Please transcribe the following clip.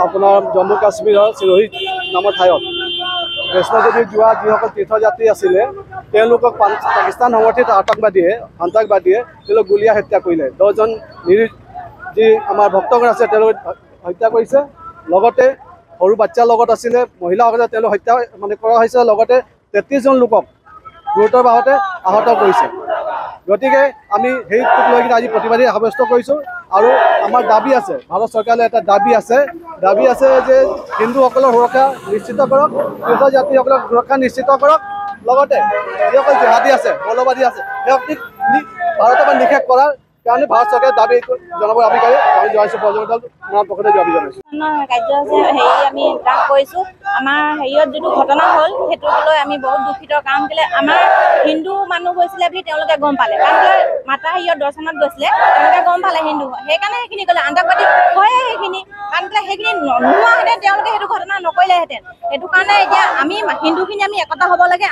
আপোনাৰ জম্মু কাশ্মীৰৰ চিৰোহী নামৰ ঠাইত বৈষ্ণৱদেৱীত যোৱা যিসকল তীৰ্থযাত্ৰী আছিলে তেওঁলোকক পাকিস্তান সমৰ্থিত সন্ত্ৰাসবাদীয়ে তেওঁলোক গুলীয়াই হত্যা কৰিলে। 10জন যি আমাৰ ভক্তগণ আছে তেওঁলোক হত্যা কৰিছে। লগতে সৰু বাচ্চাৰ লগত আছিলে মহিলাসকলে তেওঁলোক হত্যা কৰা হৈছে। লগতে 33জন লোকক গুৰুতৰভাৱে আহত কৰিছে। গতিকে আমি সেইটোক লৈ কিনে আজি প্ৰতিবাদী সাব্যস্ত কৰিছোঁ। আৰু আমাৰ দাবী আছে, ভাৰত চৰকাৰে এটা দাবী আছে যে হিন্দুসকলৰ সুৰক্ষা নিশ্চিত কৰক, তীৰ্থযাত্ৰীসকলক সুৰক্ষা নিশ্চিত কৰক। লগতে যিসকল জেহাদী আছে, মৌলবাদী আছে তেওঁলোকক ভাৰতৰ পৰা নিষেধ কৰাৰ কাৰণে ভাৰত চৰকাৰে দাবী জনাব বিচাৰে। আমি জনাইছোঁ পৰ্যটন পক্ষতে দাবী জনাইছোঁ। কাৰ্যসূচী আমি কাম কৰিছোঁ। আমাৰ হেৰিয়ত যিটো ঘটনা হ'ল সেইটোক লৈ আমি বহুত দুখিত। কাৰণ কেলৈ আমাৰ হিন্দু মানুহ গৈছিলে বুলি তেওঁলোকে গম পালে। কাৰণ কেলৈ মাতা হেৰিয়ত দৰ্শনত গৈছিলে তেওঁলোকে গম পালে হিন্দু হয়, সেইকাৰণে সেইখিনি ক'লে আন্তঃবাদী হয়। সেইখিনি কাৰণ কেলৈ সেইখিনি নোহোৱাহেঁতেন তেওঁলোকে সেইটো ঘটনা নকৰিলেহেঁতেন। সেইটো কাৰণে এতিয়া আমি হিন্দুখিনি আমি একতা হ'ব লাগে।